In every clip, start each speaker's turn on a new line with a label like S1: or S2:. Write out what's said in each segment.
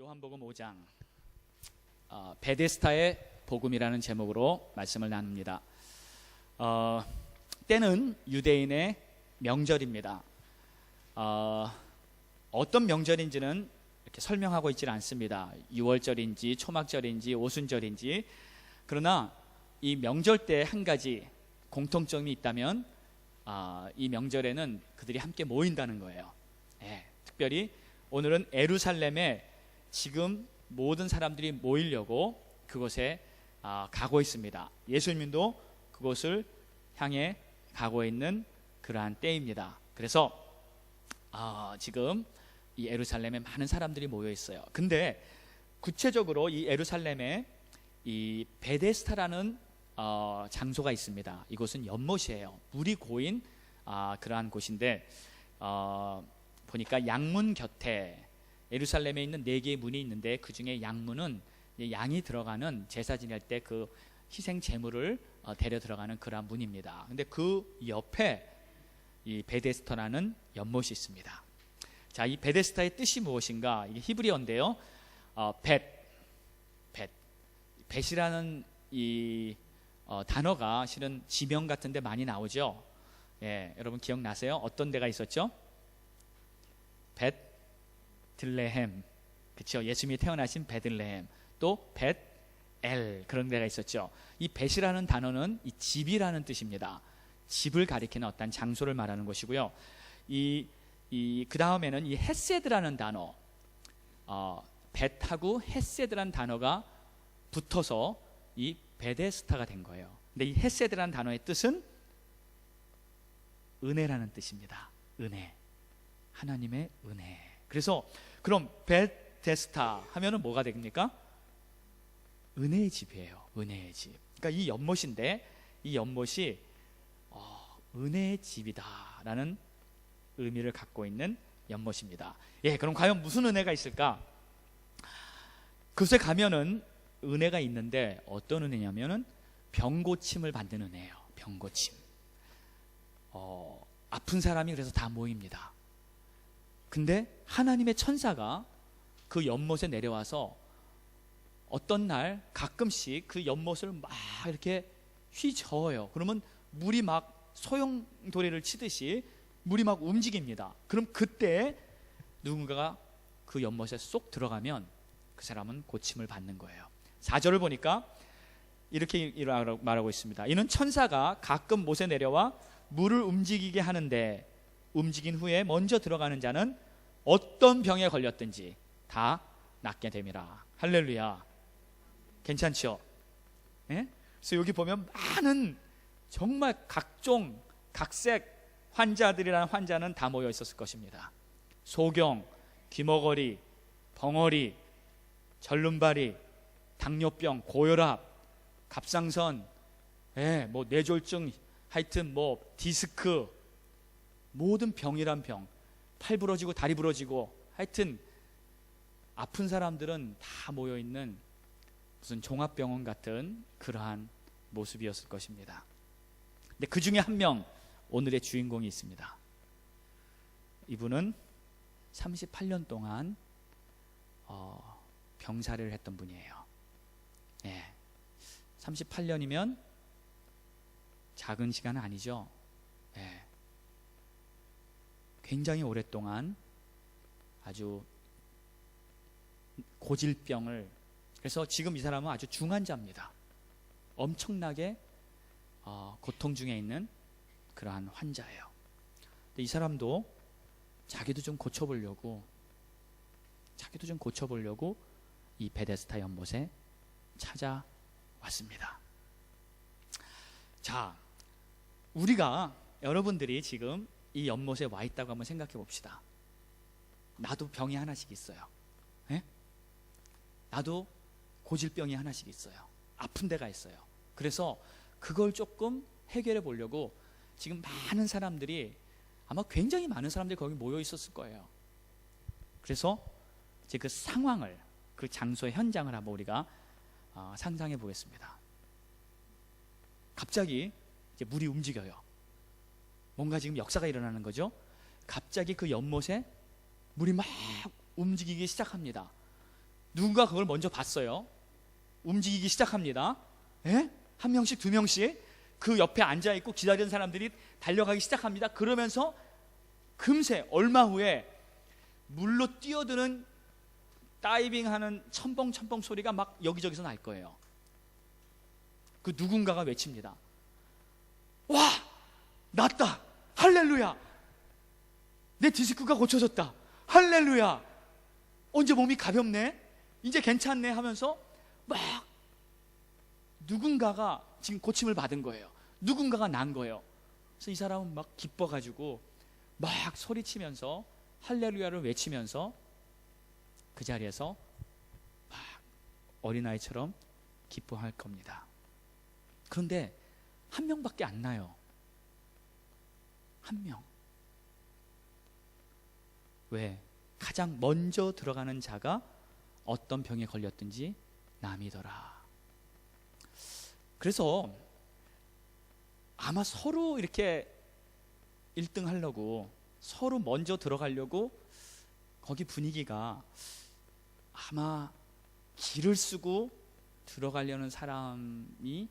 S1: 요한복음 5장 베데스다의 복음이라는 제목으로 말씀을 나눕니다. 때는 유대인의 명절입니다. 어떤 명절인지는 이렇게 설명하고 있지는 않습니다. 유월절인지 초막절인지 오순절인지. 그러나 이 명절 때 한 가지 공통점이 있다면 이 명절에는 그들이 함께 모인다는 거예요. 특별히 오늘은 예루살렘에 지금 모든 사람들이 모이려고 그곳에 가고 있습니다. 예수님도 그곳을 향해 가고 있는 그러한 때입니다. 그래서 지금 이 예루살렘에 많은 사람들이 모여 있어요. 근데 구체적으로 이 예루살렘에 이 베데스다라는 장소가 있습니다. 이곳은 연못이에요. 물이 고인 그러한 곳인데 보니까 양문 곁에 예루살렘에 있는 4개의 문이 있는데 그 중에 양문은 양이 들어가는 제사 지낼 때 그 희생 제물을 데려 들어가는 그러한 문입니다. 근데 그 옆에 이 베데스다라는 연못이 있습니다. 자, 이 베데스다의 뜻이 무엇인가? 이게 히브리어인데요. 벳이라는 이 단어가 실은 지명 같은 데 많이 나오죠. 여러분 기억나세요? 어떤 데가 있었죠? 베들레헴, 그렇죠? 예수님이 태어나신 베들레헴, 또 벳엘, 그런 데가 있었죠. 이 벳이라는 단어는 이 집이라는 뜻입니다. 집을 가리키는 어떤 장소를 말하는 것이고요. 그 다음에는 이 헤세드라는 단어, 벳하고 헤세드라는 단어가 붙어서 이 베데스다가 된 거예요. 근데 이 헤세드라는 단어의 뜻은 은혜라는 뜻입니다. 은혜, 하나님의 은혜. 그래서 그럼 베데스다 하면은 뭐가 됩니까? 은혜의 집이에요. 은혜의 집. 그러니까 이 연못인데 이 연못이 은혜의 집이다라는 의미를 갖고 있는 연못입니다. 그럼 과연 무슨 은혜가 있을까? 그곳에 가면은 은혜가 있는데 어떤 은혜냐면은 병고침을 받는 은혜예요. 병고침. 아픈 사람이 그래서 다 모입니다. 근데 하나님의 천사가 그 연못에 내려와서 어떤 날 가끔씩 그 연못을 막 이렇게 휘저어요. 그러면 물이 막 소용돌이를 치듯이 물이 막 움직입니다. 그럼 그때 누군가가 그 연못에 쏙 들어가면 그 사람은 고침을 받는 거예요. 4절을 보니까 이렇게 말하고 있습니다. 이는 천사가 가끔 못에 내려와 물을 움직이게 하는데 움직인 후에 먼저 들어가는 자는 어떤 병에 걸렸든지 다 낫게 됨이라. 할렐루야. 괜찮죠? 그래서 여기 보면 많은 정말 각종 각색 환자들이라는 환자는 다 모여 있었을 것입니다. 소경, 귀머거리, 벙어리, 절름발이, 당뇨병, 고혈압, 갑상선, 뭐 뇌졸중, 하여튼 뭐 디스크, 모든 병이란 병, 팔 부러지고 다리 부러지고, 하여튼 아픈 사람들은 다 모여있는 무슨 종합병원 같은 그러한 모습이었을 것입니다. 근데 그 중에 한 명, 오늘의 주인공이 있습니다. 이분은 38년 동안 병사를 했던 분이에요. 38년이면 작은 시간은 아니죠. 굉장히 오랫동안 아주 고질병을, 그래서 지금 이 사람은 아주 중환자입니다. 엄청나게 고통 중에 있는 그러한 환자예요. 근데 이 사람도 자기도 좀 고쳐보려고 이 베데스다 연못에 찾아왔습니다. 자, 우리가, 여러분들이 지금 이 연못에 와 있다고 한번 생각해 봅시다. 나도 병이 하나씩 있어요. 나도 고질병이 하나씩 있어요. 아픈 데가 있어요. 그래서 그걸 조금 해결해 보려고 지금 많은 사람들이, 아마 굉장히 많은 사람들이 거기 모여 있었을 거예요. 그래서 이제 그 상황을, 그 장소의 현장을 한번 우리가 상상해 보겠습니다. 갑자기 이제 물이 움직여요. 뭔가 지금 역사가 일어나는 거죠. 갑자기 그 연못에 물이 막 움직이기 시작합니다. 누군가 그걸 먼저 봤어요. 움직이기 시작합니다. 예? 한 명씩 두 명씩 그 옆에 앉아있고 기다리는 사람들이 달려가기 시작합니다. 그러면서 금세 얼마 후에 물로 뛰어드는 다이빙하는 첨벙첨벙 소리가 막 여기저기서 날 거예요. 그 누군가가 외칩니다. 와! 낫다! 할렐루야! 내 디스크가 고쳐졌다! 할렐루야! 언제 몸이 가볍네? 이제 괜찮네 하면서 막 누군가가 지금 고침을 받은 거예요. 누군가가 난 거예요. 그래서 이 사람은 막 기뻐가지고 막 소리치면서 할렐루야를 외치면서 그 자리에서 막 어린아이처럼 기뻐할 겁니다. 그런데 한 명밖에 안 나요. 한 명. 왜? 가장 먼저 들어가는 자가 어떤 병에 걸렸든지 남이더라. 그래서 아마 서로 이렇게 1등 하려고, 서로 먼저 들어가려고 거기 분위기가 아마 길을 쓰고 들어가려는 사람이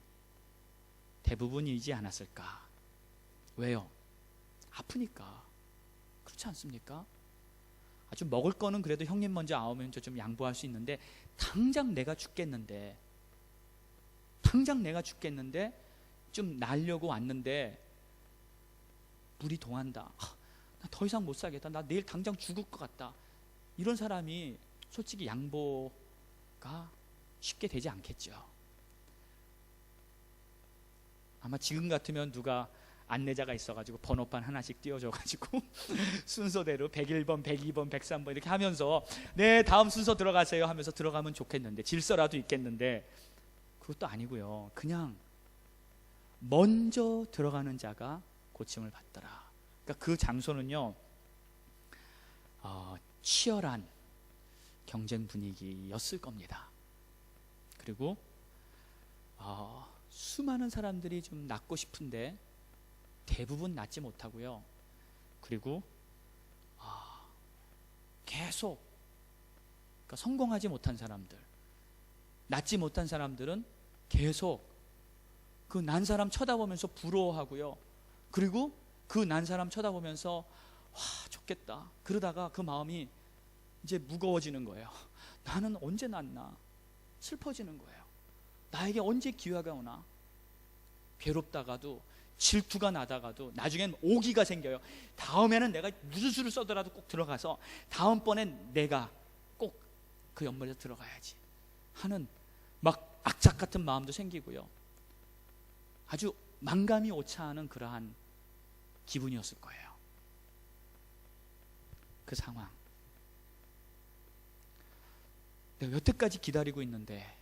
S1: 대부분이지 않았을까. 왜요? 아프니까. 그렇지 않습니까? 아주 먹을 거는 그래도 형님 먼저 아우면 좀 양보할 수 있는데, 당장 내가 죽겠는데 좀 날려고 왔는데 물이 동한다. 나 더 이상 못 살겠다. 나 내일 당장 죽을 것 같다. 이런 사람이 솔직히 양보가 쉽게 되지 않겠죠. 아마 지금 같으면 누가 안내자가 있어가지고 번호판 하나씩 띄워줘가지고 순서대로 101번, 102번, 103번 이렇게 하면서 네 다음 순서 들어가세요 하면서 들어가면 좋겠는데, 질서라도 있겠는데 그것도 아니고요. 그냥 먼저 들어가는 자가 고침을 받더라. 그러니까 그 장소는요, 치열한 경쟁 분위기였을 겁니다. 그리고 수많은 사람들이 좀 낫고 싶은데 대부분 낫지 못하고요. 그리고 계속, 그러니까 성공하지 못한 사람들, 낫지 못한 사람들은 계속 그 난 사람 쳐다보면서 부러워하고요. 그리고 그 난 사람 쳐다보면서 와 좋겠다. 그러다가 그 마음이 이제 무거워지는 거예요. 나는 언제 낫나 슬퍼지는 거예요. 나에게 언제 기회가 오나. 괴롭다가도 질투가 나다가도 나중엔 오기가 생겨요. 다음에는 내가 무슨 수를 써더라도 꼭 들어가서 다음번엔 내가 꼭 그 연말에 들어가야지 하는 막 악착 같은 마음도 생기고요. 아주 만감이 오차하는 그러한 기분이었을 거예요. 그 상황. 내가 여태까지 기다리고 있는데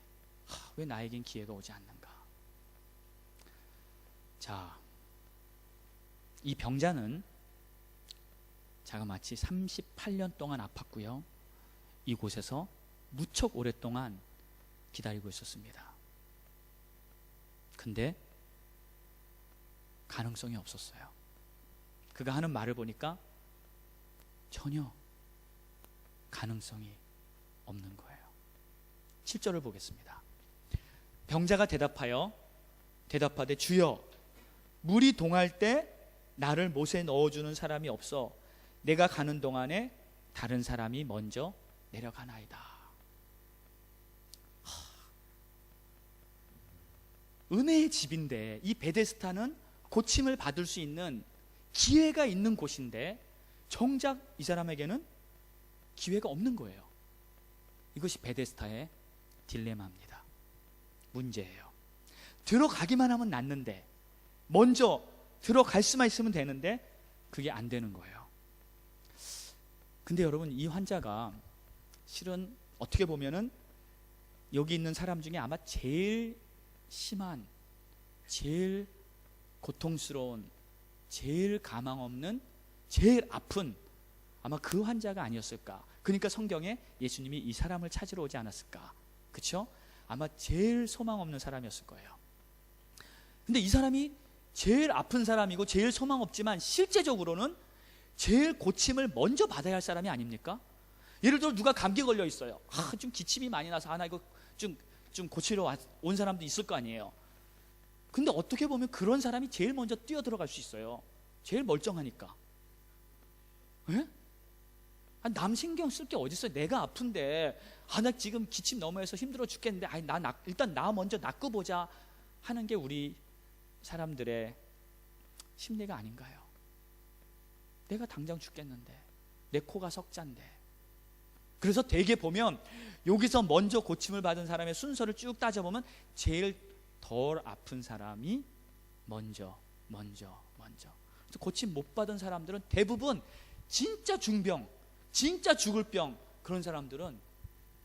S1: 왜 나에겐 기회가 오지 않는가. 자, 이 병자는 자그마치 38년 동안 아팠고요. 이곳에서 무척 오랫동안 기다리고 있었습니다. 근데 가능성이 없었어요. 그가 하는 말을 보니까 전혀 가능성이 없는 거예요. 7절을 보겠습니다. 병자가 대답하되 주여, 물이 동할 때 나를 못에 넣어주는 사람이 없어 내가 가는 동안에 다른 사람이 먼저 내려가나이다. 은혜의 집인데, 이 베데스다는 고침을 받을 수 있는 기회가 있는 곳인데 정작 이 사람에게는 기회가 없는 거예요. 이것이 베데스다의 딜레마입니다. 문제예요. 들어가기만 하면 낫는데, 먼저 들어갈 수만 있으면 되는데 그게 안 되는 거예요. 근데 여러분, 이 환자가 실은 어떻게 보면은 여기 있는 사람 중에 아마 제일 심한, 제일 고통스러운, 제일 가망 없는, 제일 아픈 아마 그 환자가 아니었을까. 그러니까 성경에 예수님이 이 사람을 찾으러 오지 않았을까. 그렇죠? 아마 제일 소망 없는 사람이었을 거예요. 근데 이 사람이 제일 아픈 사람이고 제일 소망 없지만 실제적으로는 제일 고침을 먼저 받아야 할 사람이 아닙니까? 예를 들어 누가 감기 걸려 있어요. 좀 기침이 많이 나서 나 이거 좀 고치러 온 사람도 있을 거 아니에요. 근데 어떻게 보면 그런 사람이 제일 먼저 뛰어들어갈 수 있어요. 제일 멀쩡하니까. 예? 남 신경 쓸 게 어디 있어요. 내가 아픈데 나 지금 기침 너무 해서 힘들어 죽겠는데 일단 나 먼저 낫고 보자 하는 게 우리 사람들의 심리가 아닌가요? 내가 당장 죽겠는데, 내 코가 석잔데. 그래서 대개 보면 여기서 먼저 고침을 받은 사람의 순서를 쭉 따져보면 제일 덜 아픈 사람이 먼저. 그래서 고침 못 받은 사람들은 대부분 진짜 중병, 진짜 죽을 병, 그런 사람들은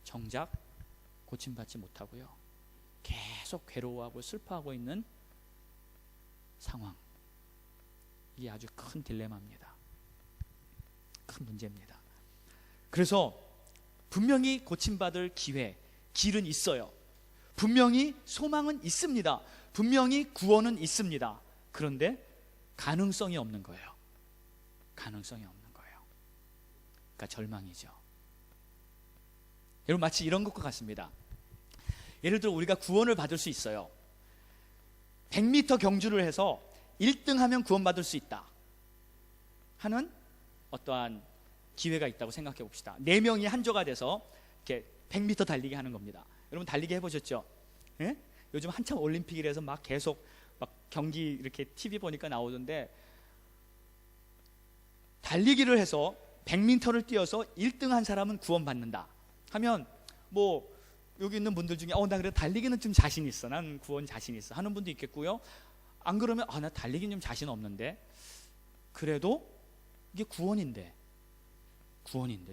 S1: 정작 고침받지 못하고요, 계속 괴로워하고 슬퍼하고 있는 상황. 이게 아주 큰 딜레마입니다. 큰 문제입니다. 그래서 분명히 고침받을 길은 있어요. 분명히 소망은 있습니다. 분명히 구원은 있습니다. 그런데 가능성이 없는 거예요. 가능성이 없는 거예요. 그러니까 절망이죠. 여러분, 마치 이런 것과 같습니다. 예를 들어 우리가 구원을 받을 수 있어요. 100m 경주를 해서 1등 하면 구원받을 수 있다 하는 어떠한 기회가 있다고 생각해 봅시다. 4명이 한조가 돼서 이렇게 100m 달리기 하는 겁니다. 여러분 달리기 해보셨죠? 예? 요즘 한참 올림픽이라서 막 계속 막 경기 이렇게 TV 보니까 나오던데, 달리기를 해서 100m를 뛰어서 1등 한 사람은 구원받는다 하면, 뭐 여기 있는 분들 중에 나 그래 달리기는 좀 자신 있어, 난 구원 자신 있어 하는 분도 있겠고요. 안 그러면 나 달리기는 좀 자신 없는데, 그래도 이게 구원인데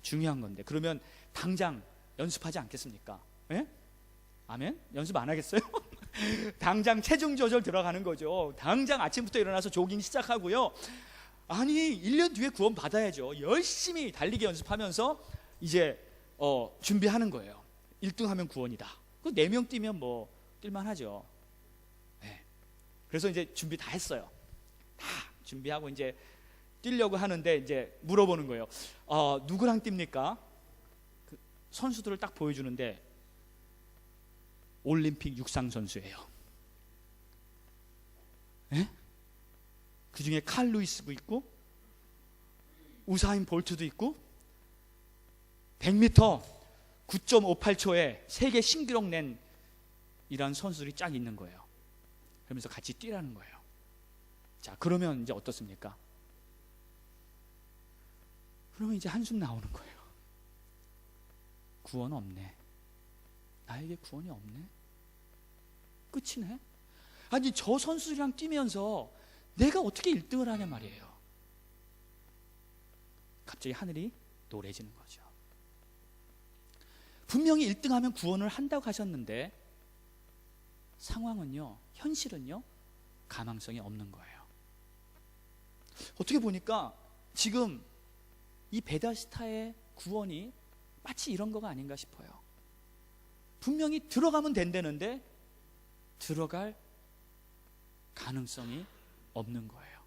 S1: 중요한 건데, 그러면 당장 연습하지 않겠습니까? 예? 아멘? 연습 안 하겠어요? 당장 체중 조절 들어가는 거죠. 당장 아침부터 일어나서 조깅 시작하고요. 아니 1년 뒤에 구원 받아야죠. 열심히 달리기 연습하면서 이제 준비하는 거예요. 1등 하면 구원이다. 그 4명 뛰면 뭐 뛸만 하죠. 네. 그래서 이제 준비 다 했어요. 다 준비하고 이제 뛰려고 하는데 이제 물어보는 거예요. 누구랑 뜁니까? 그 선수들을 딱 보여주는데 올림픽 육상 선수예요. 예? 그 중에 칼 루이스도 있고 우사인 볼트도 있고 100m 9.58초에 세계 신기록 낸 이런 선수들이 쫙 있는 거예요. 그러면서 같이 뛰라는 거예요. 자, 그러면 이제 어떻습니까? 그러면 이제 한숨 나오는 거예요. 구원 없네. 나에게 구원이 없네. 끝이네. 아니 저 선수들이랑 뛰면서 내가 어떻게 1등을 하냐 말이에요. 갑자기 하늘이 노래지는 거죠. 분명히 1등하면 구원을 한다고 하셨는데 상황은요, 현실은요, 가망성이 없는 거예요. 어떻게 보니까 지금 이 베다시다의 구원이 마치 이런 거가 아닌가 싶어요. 분명히 들어가면 된다는데 들어갈 가능성이 없는 거예요.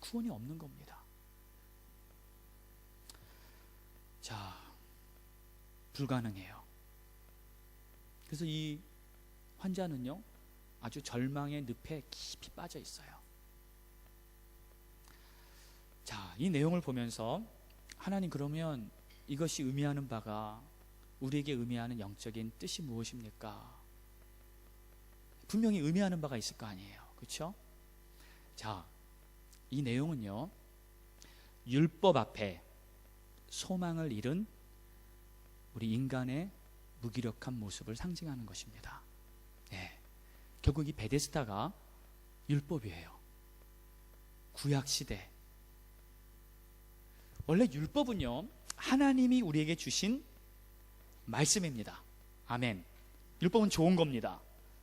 S1: 구원이 없는 겁니다. 자, 불가능해요. 그래서 이 환자는요, 아주 절망의 늪에 깊이 빠져 있어요. 자, 이 내용을 보면서 하나님, 그러면 이것이 의미하는 바가, 우리에게 의미하는 영적인 뜻이 무엇입니까? 분명히 의미하는 바가 있을 거 아니에요. 그렇죠? 자, 이 내용은요, 율법 앞에 소망을 잃은 우리 인간의 무기력한 모습을 상징하는 것입니다. 네. 결국 이 베데스다가 율법이에요. 구약시대. 원래 율법은요, 하나님이 우리에게 주신 말씀입니다. 아멘. 율법은 좋은 겁니다.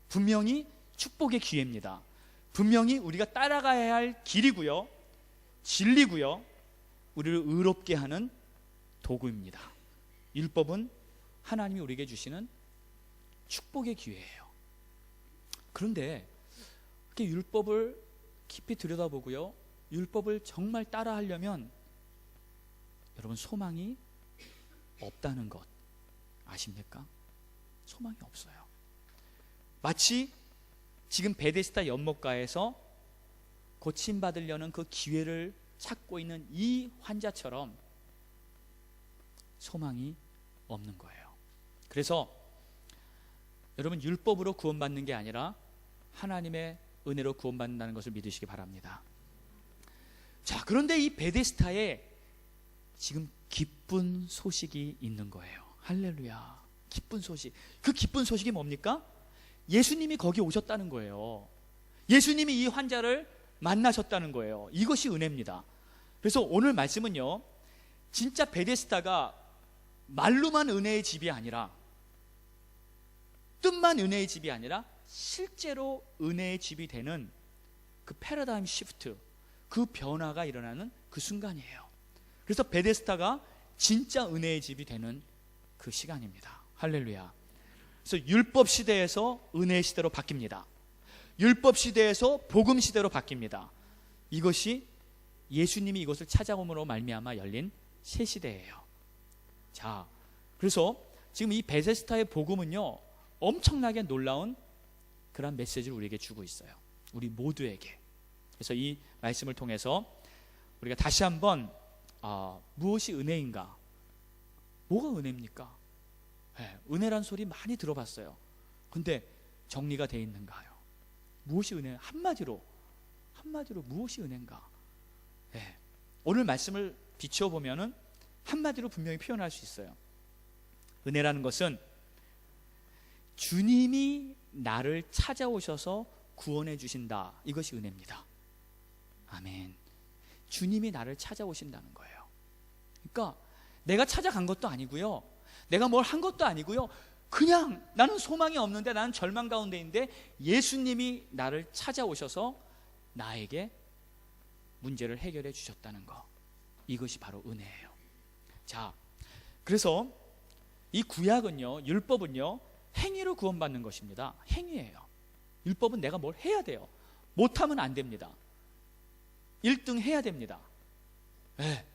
S1: 분명히 축복의 기회입니다. 분명히 우리가 따라가야 할 길이고요, 진리고요, 우리를 의롭게 하는 도구입니다. 율법은 하나님이 우리에게 주시는 축복의 기회예요. 그런데 이렇게 율법을 깊이 들여다보고요, 율법을 정말 따라하려면 여러분 소망이 없다는 것 아십니까? 소망이 없어요. 마치 지금 베데스다 연못가에서 고침받으려는 그 기회를 찾고 있는 이 환자처럼 소망이 없는 거예요. 그래서 여러분, 율법으로 구원받는 게 아니라 하나님의 은혜로 구원받는다는 것을 믿으시기 바랍니다. 자, 그런데 이 베데스다에 지금 기쁜 소식이 있는 거예요. 할렐루야. 기쁜 소식. 그 기쁜 소식이 뭡니까? 예수님이 거기 오셨다는 거예요. 예수님이 이 환자를 만나셨다는 거예요. 이것이 은혜입니다. 그래서 오늘 말씀은요, 진짜 베데스다가 말로만 은혜의 집이 아니라, 뜻만 은혜의 집이 아니라 실제로 은혜의 집이 되는 그 패러다임 시프트, 그 변화가 일어나는 그 순간이에요. 그래서 베데스다가 진짜 은혜의 집이 되는 그 시간입니다. 할렐루야. 그래서 율법 시대에서 은혜의 시대로 바뀝니다. 율법 시대에서 복음 시대로 바뀝니다. 이것이 예수님이 이것을 찾아옴으로 말미암아 열린 새 시대예요. 자, 그래서 지금 이 베데스다의 복음은요, 엄청나게 놀라운 그런 메시지를 우리에게 주고 있어요. 우리 모두에게. 그래서 이 말씀을 통해서 우리가 다시 한번 무엇이 은혜인가? 뭐가 은혜입니까? 네, 은혜란 소리 많이 들어봤어요. 근데 정리가 되어 있는가요? 무엇이 은혜? 한마디로 무엇이 은혜인가? 네, 오늘 말씀을 비추어 보면은 한마디로 분명히 표현할 수 있어요. 은혜라는 것은 주님이 나를 찾아오셔서 구원해 주신다. 이것이 은혜입니다. 아멘. 주님이 나를 찾아오신다는 거예요. 그러니까 내가 찾아간 것도 아니고요, 내가 뭘 한 것도 아니고요, 그냥 나는 소망이 없는데, 나는 절망 가운데인데 예수님이 나를 찾아오셔서 나에게 문제를 해결해 주셨다는 거, 이것이 바로 은혜예요. 자, 그래서 이 구약은요, 율법은요, 행위로 구원받는 것입니다. 행위예요. 율법은 내가 뭘 해야 돼요. 못하면 안 됩니다. 1등 해야 됩니다. 네,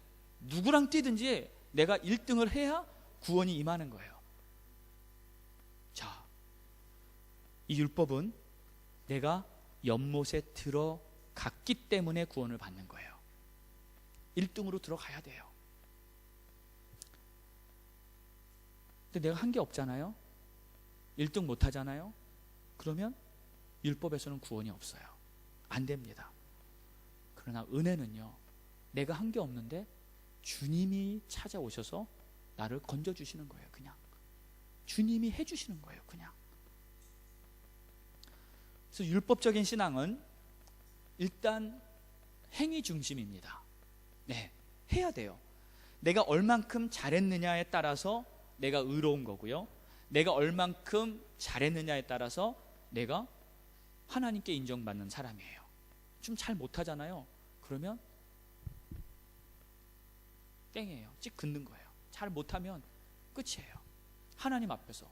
S1: 누구랑 뛰든지 내가 1등을 해야 구원이 임하는 거예요. 자, 이 율법은 내가 연못에 들어갔기 때문에 구원을 받는 거예요. 1등으로 들어가야 돼요. 근데 내가 한 게 없잖아요. 1등 못 하잖아요. 그러면 율법에서는 구원이 없어요. 안 됩니다. 그러나 은혜는요, 내가 한 게 없는데 주님이 찾아오셔서 나를 건져주시는 거예요. 그냥 주님이 해주시는 거예요. 그냥. 그래서 율법적인 신앙은 일단 행위 중심입니다. 네, 해야 돼요. 내가 얼만큼 잘했느냐에 따라서 내가 의로운 거고요, 내가 얼만큼 잘했느냐에 따라서 내가 하나님께 인정받는 사람이에요. 좀 잘 못하잖아요. 그러면 땡이에요. 찍 긋는 거예요. 잘 못하면 끝이에요. 하나님 앞에서,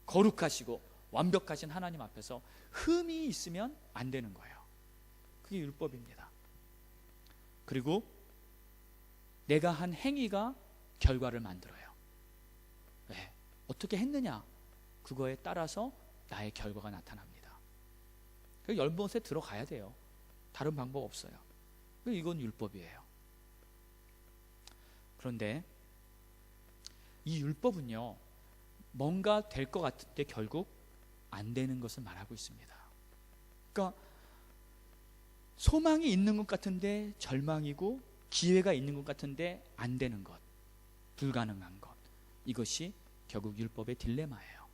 S1: 거룩하시고 완벽하신 하나님 앞에서 흠이 있으면 안 되는 거예요. 그게 율법입니다. 그리고 내가 한 행위가 결과를 만들어요. 네, 어떻게 했느냐, 그거에 따라서 나의 결과가 나타납니다. 그 연못에 들어가야 돼요. 다른 방법 없어요. 이건 율법이에요. 그런데 이 율법은요, 뭔가 될 것 같을 때 결국 안 되는 것을 말하고 있습니다. 그러니까 소망이 있는 것 같은데 절망이고, 기회가 있는 것 같은데 안 되는 것, 불가능한 것, 이것이 결국 율법의 딜레마예요.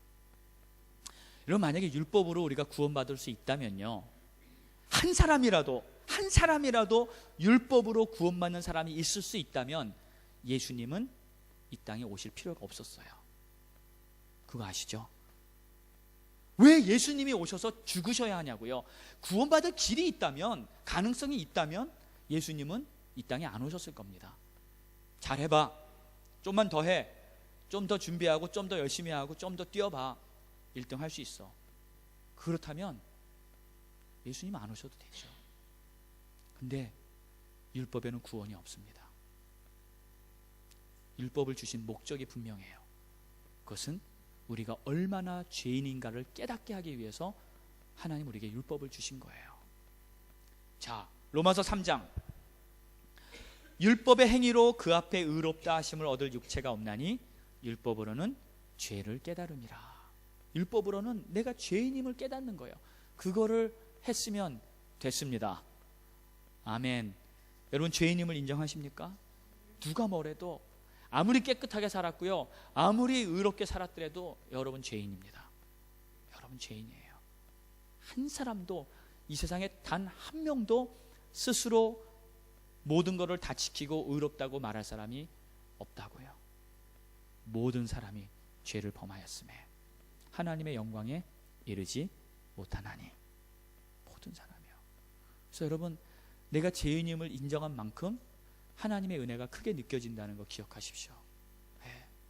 S1: 여러분, 만약에 율법으로 우리가 구원받을 수 있다면요, 한 사람이라도 율법으로 구원받는 사람이 있을 수 있다면 예수님은 이 땅에 오실 필요가 없었어요. 그거 아시죠? 왜 예수님이 오셔서 죽으셔야 하냐고요? 구원받을 길이 있다면, 가능성이 있다면 예수님은 이 땅에 안 오셨을 겁니다. 잘해봐, 좀만 더 해, 좀 더 준비하고 좀 더 열심히 하고 좀 더 뛰어봐, 1등 할 수 있어. 그렇다면 예수님 안 오셔도 되죠. 근데 율법에는 구원이 없습니다. 율법을 주신 목적이 분명해요. 그것은 우리가 얼마나 죄인인가를 깨닫게 하기 위해서 하나님 우리에게 율법을 주신 거예요. 자, 로마서 3장. 율법의 행위로 그 앞에 의롭다 하심을 얻을 육체가 없나니 율법으로는 죄를 깨달음이라. 율법으로는 내가 죄인임을 깨닫는 거예요. 그거를 했으면 됐습니다. 아멘. 여러분, 죄인임을 인정하십니까? 누가 뭐래도, 아무리 깨끗하게 살았고요, 아무리 의롭게 살았더라도 여러분 죄인입니다. 여러분 죄인이에요. 한 사람도, 이 세상에 단 한 명도 스스로 모든 것을 다 지키고 의롭다고 말할 사람이 없다고요. 모든 사람이 죄를 범하였음에 하나님의 영광에 이르지 못하나니. 모든 사람이요. 그래서 여러분, 내가 죄인임을 인정한 만큼 하나님의 은혜가 크게 느껴진다는 거 기억하십시오.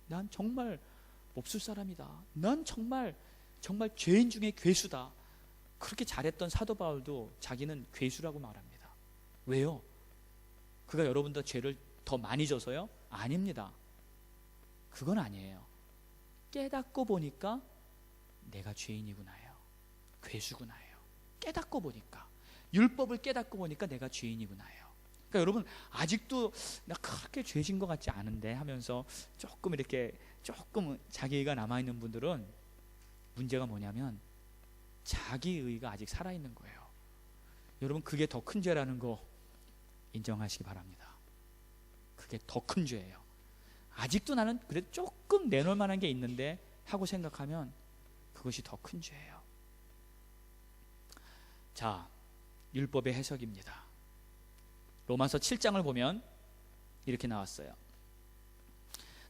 S1: 난 정말 몹쓸 사람이다. 난 정말 죄인 중에 괴수다. 그렇게 잘했던 사도 바울도 자기는 괴수라고 말합니다. 왜요? 그가 여러분보다 죄를 더 많이 져서요? 아닙니다. 그건 아니에요. 깨닫고 보니까 내가 죄인이구나요. 괴수구나요. 깨닫고 보니까, 율법을 깨닫고 보니까 내가 죄인이구나요. 그러니까 여러분, 아직도 나 그렇게 죄진 것 같지 않은데 하면서 조금 자기의가 남아있는 분들은 문제가 뭐냐면 자기의가 아직 살아있는 거예요. 여러분, 그게 더 큰 죄라는 거 인정하시기 바랍니다. 그게 더 큰 죄예요. 아직도 나는 그래도 조금 내놓을 만한 게 있는데 하고 생각하면 그것이 더 큰 죄예요. 자, 율법의 해석입니다. 로마서 7장을 보면 이렇게 나왔어요.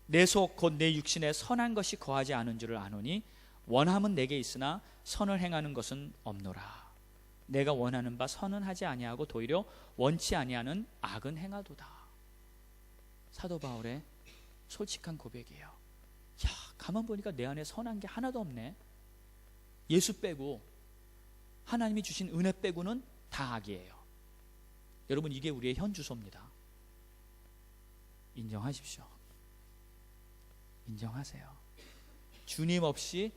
S1: 내 속 곧 내 육신에 선한 것이 거하지 않은 줄을 아노니 원함은 내게 있으나 선을 행하는 것은 없노라. 내가 원하는 바 선은 하지 아니하고 도리어 원치 아니하는 악은 행하도다. 사도 바울의 솔직한 고백이에요. 야, 가만 보니까 내 안에 선한 게 하나도 없네. 예수 빼고, 하나님이 주신 은혜 빼고는 다 악이에요. 여러분, 이게 우리의 현 주소입니다. 인정하십시오. 인정하세요. 주님 없이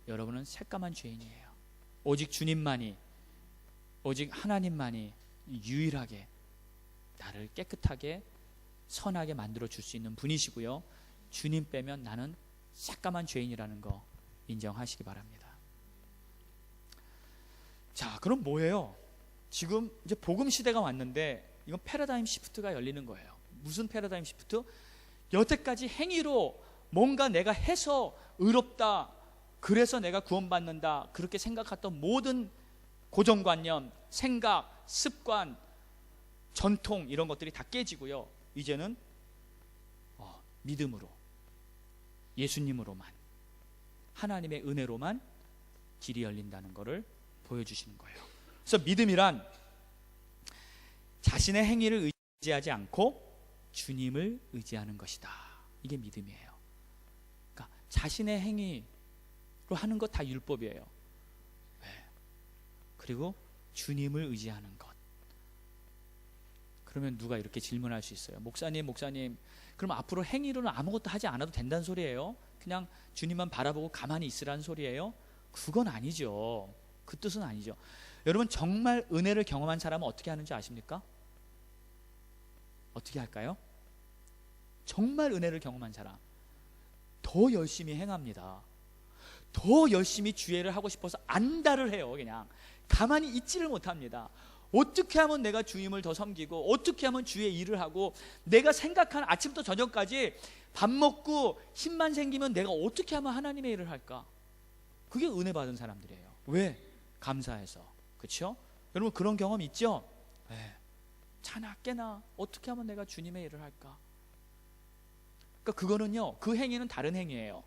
S1: 여러분은 새까만 죄인이에요. 오직 주님만이, 오직 하나님만이 유일하게 나를 깨끗하게 선하게 만들어 줄 수 있는 분이시고요, 주님 빼면 나는 새까만 죄인이라는 거 인정하시기 바랍니다. 자, 그럼 뭐예요? 지금 이제 복음 시대가 왔는데 이건 패러다임 시프트가 열리는 거예요. 무슨 패러다임 시프트? 여태까지 행위로 뭔가 내가 해서 의롭다, 그래서 내가 구원받는다, 그렇게 생각했던 모든 고정관념, 생각, 습관, 전통, 이런 것들이 다 깨지고요, 이제는 믿음으로, 예수님으로만, 하나님의 은혜로만 길이 열린다는 것을 보여주시는 거예요. 그래서 믿음이란 자신의 행위를 의지하지 않고 주님을 의지하는 것이다. 이게 믿음이에요. 그러니까 자신의 행위로 하는 것 다 율법이에요. 네. 그리고 주님을 의지하는 것. 그러면 누가 이렇게 질문할 수 있어요. 목사님, 그럼 앞으로 행위로는 아무것도 하지 않아도 된다는 소리예요? 그냥 주님만 바라보고 가만히 있으라는 소리예요? 그건 아니죠. 그 뜻은 아니죠. 여러분, 정말 은혜를 경험한 사람은 어떻게 하는지 아십니까? 어떻게 할까요? 정말 은혜를 경험한 사람 더 열심히 행합니다. 더 열심히 주의를 하고 싶어서 안달을 해요. 그냥 가만히 있지를 못합니다. 어떻게 하면 내가 주님을 더 섬기고, 어떻게 하면 주의 일을 하고, 내가 생각한 아침부터 저녁까지 밥 먹고 힘만 생기면 내가 어떻게 하면 하나님의 일을 할까? 그게 은혜 받은 사람들이에요. 왜? 감사해서. 그렇죠? 여러분, 그런 경험 있죠? 네. 자나 깨나 어떻게 하면 내가 주님의 일을 할까? 그러니까 그거는요, 그 행위는 다른 행위예요.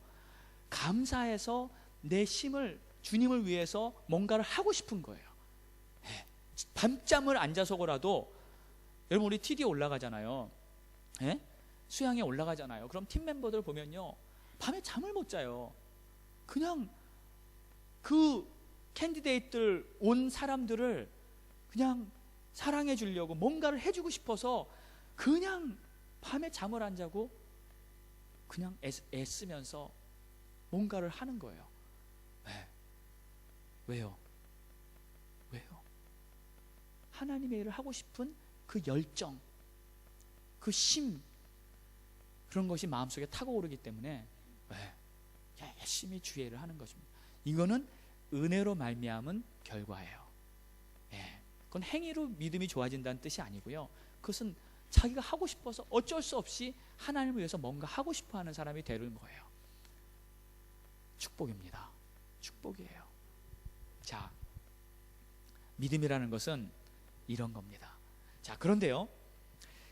S1: 감사해서 내 힘을 주님을 위해서 뭔가를 하고 싶은 거예요. 네. 밤잠을 안 자서라도, 여러분, 우리 TD에 올라가잖아요. 네? 수양에 올라가잖아요. 그럼 팀 멤버들 보면요, 밤에 잠을 못 자요. 그냥 그 캔디데이트들 온 사람들을 그냥 사랑해 주려고 뭔가를 해주고 싶어서 그냥 밤에 잠을 안 자고 그냥 애쓰면서 뭔가를 하는 거예요. 네. 왜요? 하나님의 일을 하고 싶은 그 열정, 그 심, 그런 것이 마음속에 타고 오르기 때문에 열심히 주의 일을 하는 것입니다. 이거는 은혜로 말미암은 결과예요. 그건 행위로 믿음이 좋아진다는 뜻이 아니고요. 그것은 자기가 하고 싶어서 어쩔 수 없이 하나님을 위해서 뭔가 하고 싶어하는 사람이 되는 거예요. 축복입니다. 축복이에요. 자, 믿음이라는 것은 이런 겁니다. 자, 그런데요,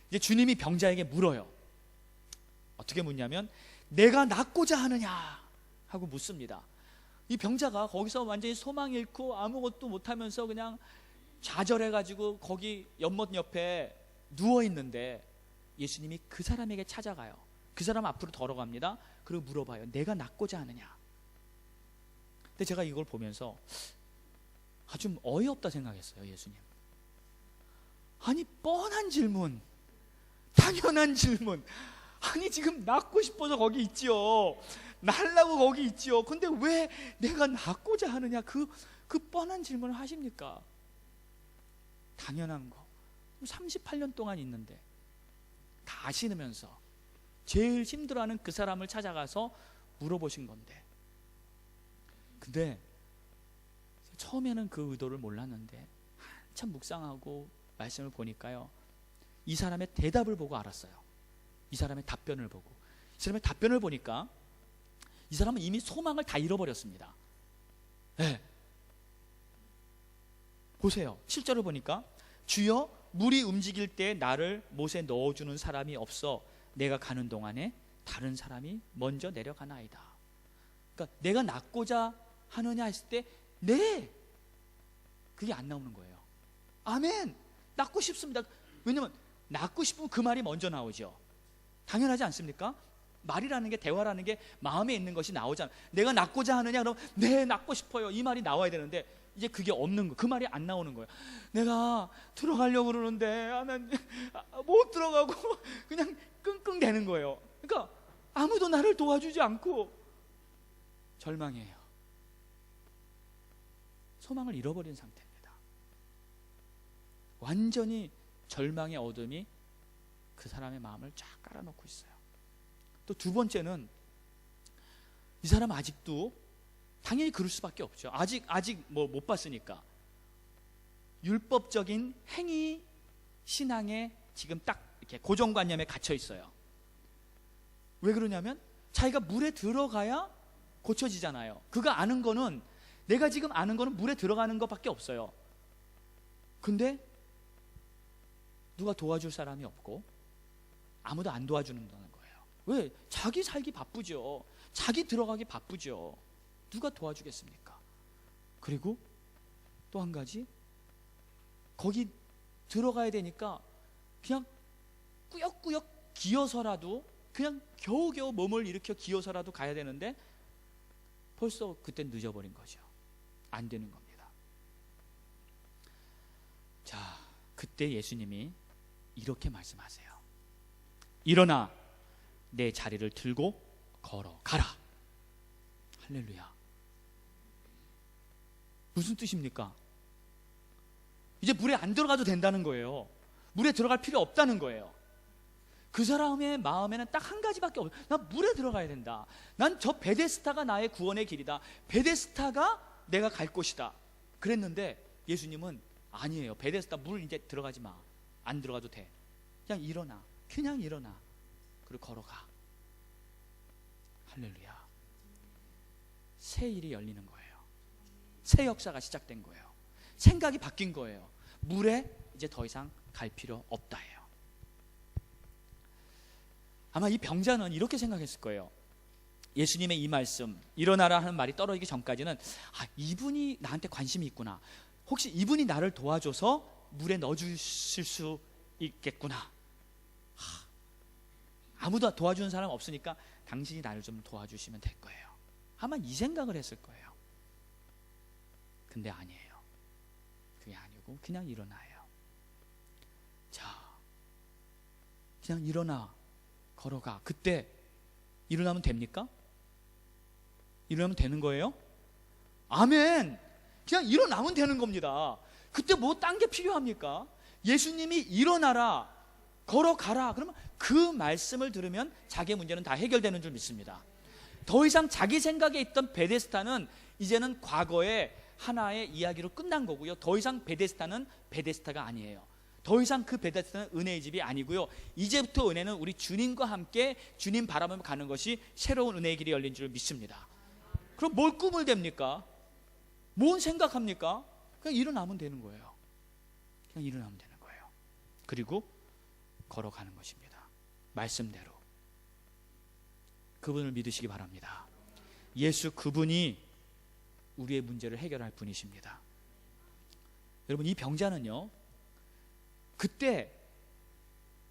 S1: 이제 주님이 병자에게 물어요. 어떻게 묻냐면 내가 낫고자 하느냐 하고 묻습니다. 이 병자가 거기서 완전히 소망 잃고 아무것도 못하면서 그냥 좌절해가지고 거기 연못 옆에 누워있는데 예수님이 그 사람에게 찾아가요. 그 사람 앞으로 걸어갑니다. 그리고 물어봐요. 내가 낫고자 하느냐. 근데 제가 이걸 보면서 좀 어이없다 생각했어요. 예수님, 아니 뻔한 질문, 당연한 질문, 아니 지금 낫고 싶어서 거기 있지요, 날라고 거기 있지요. 근데 왜 내가 낫고자 하느냐, 그 뻔한 질문을 하십니까? 당연한 거. 38년 동안 있는데 다 아시면서 제일 힘들어하는 그 사람을 찾아가서 물어보신 건데, 근데 처음에는 그 의도를 몰랐는데 한참 묵상하고 말씀을 보니까요, 이 사람의 대답을 보고 알았어요. 이 사람의 답변을 보고, 이 사람의 답변을 보니까 이 사람은 이미 소망을 다 잃어버렸습니다. 네. 보세요. 7절을 보니까 주여 물이 움직일 때 나를 못에 넣어주는 사람이 없어 내가 가는 동안에 다른 사람이 먼저 내려가나이다. 그러니까 내가 낫고자 하느냐 했을 때 네, 그게 안 나오는 거예요. 아멘, 낫고 싶습니다. 왜냐면 낫고 싶으면 그 말이 먼저 나오죠. 당연하지 않습니까? 말이라는 게, 대화라는 게 마음에 있는 것이 나오잖아요. 내가 낫고자 하느냐 그럼 네, 낫고 싶어요, 이 말이 나와야 되는데 이제 그게 없는 거, 그 말이 안 나오는 거예요. 내가 들어가려고 그러는데 못 들어가고 그냥 끙끙 대는 거예요. 그러니까 아무도 나를 도와주지 않고 절망해요. 소망을 잃어버린 상태입니다. 완전히 절망의 어둠이 그 사람의 마음을 쫙 깔아놓고 있어요. 또 두 번째는 이 사람 아직도, 당연히 그럴 수밖에 없죠. 아직 뭐 못 봤으니까 율법적인 행위 신앙에 지금 딱 이렇게 고정관념에 갇혀 있어요. 왜 그러냐면 자기가 물에 들어가야 고쳐지잖아요. 그가 아는 거는, 내가 지금 아는 거는 물에 들어가는 것밖에 없어요. 근데 누가 도와줄 사람이 없고 아무도 안 도와주는 거예요. 왜? 자기 살기 바쁘죠. 자기 들어가기 바쁘죠. 누가 도와주겠습니까? 그리고 또 한 가지, 거기 들어가야 되니까 그냥 꾸역꾸역 기어서라도, 그냥 겨우겨우 몸을 일으켜 기어서라도 가야 되는데 벌써 그때 늦어버린 거죠. 안 되는 겁니다. 자, 그때 예수님이 이렇게 말씀하세요. 일어나 내 자리를 들고 걸어가라. 할렐루야. 무슨 뜻입니까? 이제 물에 안 들어가도 된다는 거예요. 물에 들어갈 필요 없다는 거예요. 그 사람의 마음에는 딱 한 가지밖에 없어요. 난 물에 들어가야 된다. 난 저 베데스다가 나의 구원의 길이다. 베데스다가 내가 갈 곳이다. 그랬는데 예수님은 아니에요. 베데스다 물 이제 들어가지 마. 안 들어가도 돼. 그냥 일어나. 그냥 일어나. 그리고 걸어가. 할렐루야. 새 일이 열리는 거예요. 새 역사가 시작된 거예요. 생각이 바뀐 거예요. 물에 이제 더 이상 갈 필요 없다예요. 아마 이 병자는 이렇게 생각했을 거예요. 예수님의 이 말씀, 일어나라 하는 말이 떨어지기 전까지는 이분이 나한테 관심이 있구나. 혹시 이분이 나를 도와줘서 물에 넣어주실 수 있겠구나. 아무도 도와주는 사람 없으니까 당신이 나를 좀 도와주시면 될 거예요. 아마 이 생각을 했을 거예요. 근데 아니에요. 그게 아니고 그냥 일어나요. 자, 그냥 일어나, 걸어가. 그때 일어나면 됩니까? 일어나면 되는 거예요? 아멘. 그냥 일어나면 되는 겁니다. 그때 뭐 딴 게 필요합니까? 예수님이 일어나라, 걸어가라, 그러면 그 말씀을 들으면 자기의 문제는 다 해결되는 줄 믿습니다. 더 이상 자기 생각에 있던 베데스다는 이제는 과거의 하나의 이야기로 끝난 거고요. 더 이상 베데스다는 베데스다가 아니에요. 더 이상 그 베데스다는 은혜의 집이 아니고요. 이제부터 은혜는 우리 주님과 함께 주님 바라보며 가는 것이 새로운 은혜의 길이 열린 줄 믿습니다. 그럼 뭘 꿈을 댑니까? 뭔 생각합니까? 그냥 일어나면 되는 거예요. 그냥 일어나면 되는 거예요. 그리고 걸어가는 것입니다. 말씀대로. 그분을 믿으시기 바랍니다. 예수 그분이 우리의 문제를 해결할 분이십니다. 여러분, 이 병자는요, 그때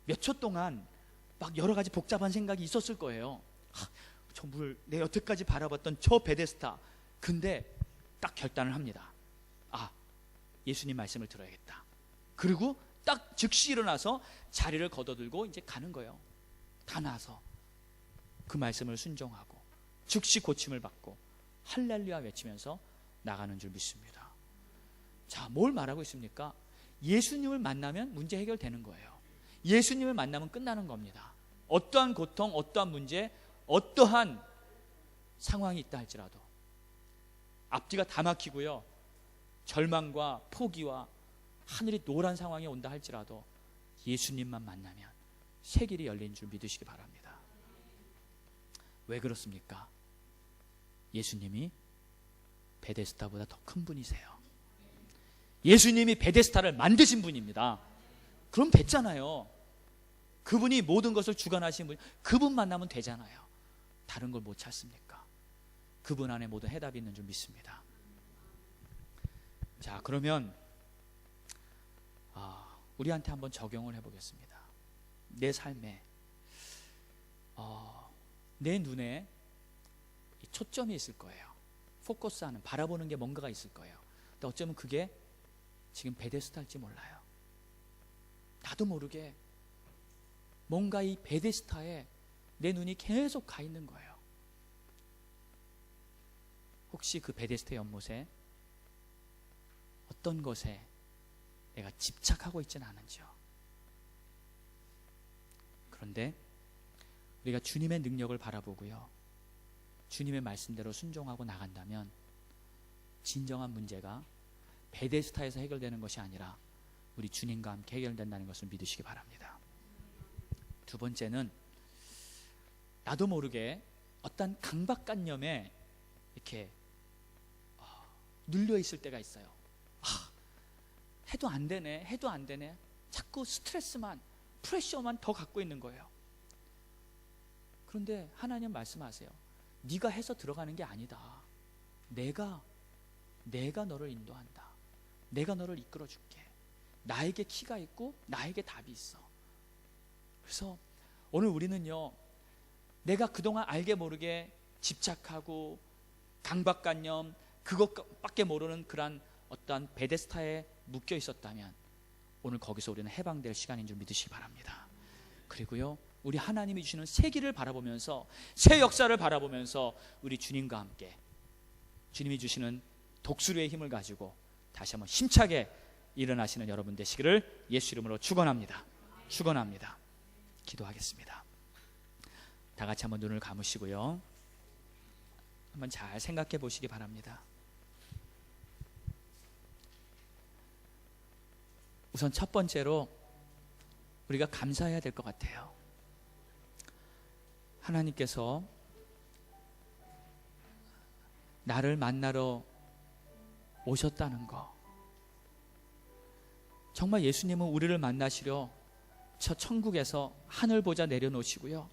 S1: 몇 초 동안 막 여러 가지 복잡한 생각이 있었을 거예요. 저 물, 내 여태까지 바라봤던 저 베데스다. 근데 딱 결단을 합니다. 아, 예수님 말씀을 들어야겠다. 그리고 딱 즉시 일어나서 자리를 걷어들고 이제 가는 거예요. 다 나서 그 말씀을 순종하고 즉시 고침을 받고 할렐루야 외치면서 나가는 줄 믿습니다. 자, 뭘 말하고 있습니까? 예수님을 만나면 문제 해결되는 거예요. 예수님을 만나면 끝나는 겁니다. 어떠한 고통, 어떠한 문제, 어떠한 상황이 있다 할지라도, 앞뒤가 다 막히고요, 절망과 포기와 하늘이 노란 상황이 온다 할지라도 예수님만 만나면 새 길이 열린 줄 믿으시기 바랍니다. 왜 그렇습니까? 예수님이 베데스다보다 더 큰 분이세요. 예수님이 베데스다를 만드신 분입니다. 그럼 됐잖아요. 그분이 모든 것을 주관하신 분, 그분 만나면 되잖아요. 다른 걸 못 찾습니까? 그분 안에 모든 해답이 있는 줄 믿습니다. 자, 그러면 우리한테 한번 적용을 해보겠습니다. 내 삶에 내 눈에 초점이 있을 거예요. 포커스하는, 바라보는 게 뭔가가 있을 거예요. 근데 어쩌면 그게 지금 베데스다일지 몰라요. 나도 모르게 뭔가 이 베데스다에 내 눈이 계속 가 있는 거예요. 혹시 그 베데스다 연못에 어떤 것에 내가 집착하고 있지는 않은지요. 그런데 우리가 주님의 능력을 바라보고요, 주님의 말씀대로 순종하고 나간다면 진정한 문제가 베데스다에서 해결되는 것이 아니라 우리 주님과 함께 해결된다는 것을 믿으시기 바랍니다. 두 번째는 나도 모르게 어떤 강박관념에 이렇게 눌려 있을 때가 있어요. 해도 안 되네, 해도 안 되네. 자꾸 스트레스만, 프레셔만 더 갖고 있는 거예요. 그런데 하나님 말씀하세요. 네가 해서 들어가는 게 아니다. 내가 너를 인도한다. 내가 너를 이끌어 줄게. 나에게 키가 있고 나에게 답이 있어. 그래서 오늘 우리는요, 내가 그동안 알게 모르게 집착하고 강박관념, 그것밖에 모르는 그런 어떠한 베데스다에 묶여 있었다면 오늘 거기서 우리는 해방될 시간인 줄 믿으시기 바랍니다. 그리고요, 우리 하나님이 주시는 새 길을 바라보면서, 새 역사를 바라보면서 우리 주님과 함께 주님이 주시는 독수리의 힘을 가지고 다시 한번 힘차게 일어나시는 여러분 되시기를 예수 이름으로 축원합니다. 축원합니다. 기도하겠습니다. 다 같이 한번 눈을 감으시고요, 한번 잘 생각해 보시기 바랍니다. 우선 첫 번째로 우리가 감사해야 될 것 같아요. 하나님께서 나를 만나러 오셨다는 거, 정말 예수님은 우리를 만나시려 저 천국에서 하늘 보좌 내려놓으시고요,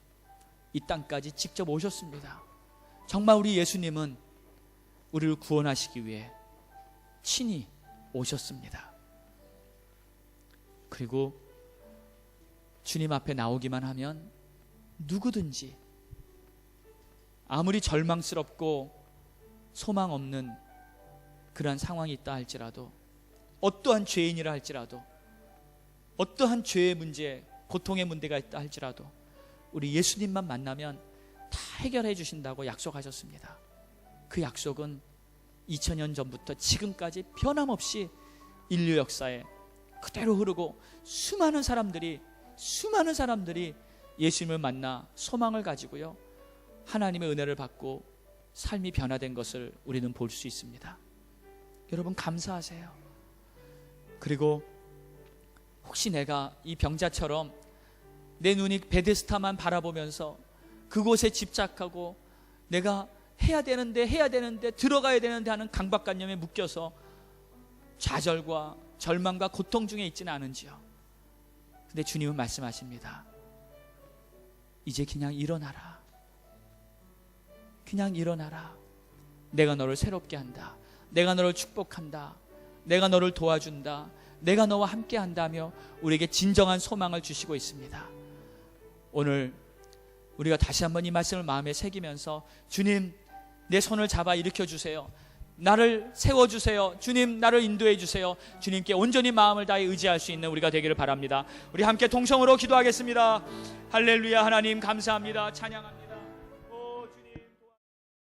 S1: 이 땅까지 직접 오셨습니다. 정말 우리 예수님은 우리를 구원하시기 위해 친히 오셨습니다. 그리고 주님 앞에 나오기만 하면 누구든지 아무리 절망스럽고 소망 없는 그러한 상황이 있다 할지라도, 어떠한 죄인이라 할지라도, 어떠한 죄의 문제, 고통의 문제가 있다 할지라도 우리 예수님만 만나면 다 해결해 주신다고 약속하셨습니다. 그 약속은 2000년 전부터 지금까지 변함없이 인류 역사에 그대로 흐르고 수많은 사람들이 예수님을 만나 소망을 가지고요, 하나님의 은혜를 받고 삶이 변화된 것을 우리는 볼 수 있습니다. 여러분 감사하세요. 그리고 혹시 내가 이 병자처럼 내 눈이 베데스다만 바라보면서 그곳에 집착하고 내가 해야 되는데 들어가야 되는데 하는 강박관념에 묶여서 좌절과 절망과 고통 중에 있지는 않은지요. 근데 주님은 말씀하십니다. 이제 그냥 일어나라. 그냥 일어나라. 내가 너를 새롭게 한다. 내가 너를 축복한다. 내가 너를 도와준다. 내가 너와 함께 한다며 우리에게 진정한 소망을 주시고 있습니다. 오늘 우리가 다시 한번 이 말씀을 마음에 새기면서, 주님 내 손을 잡아 일으켜 주세요. 나를 세워주세요. 주님 나를 인도해 주세요. 주님께 온전히 마음을 다해 의지할 수 있는 우리가 되기를 바랍니다. 우리 함께 동성으로 기도하겠습니다. 할렐루야. 하나님 감사합니다. 찬양합니다.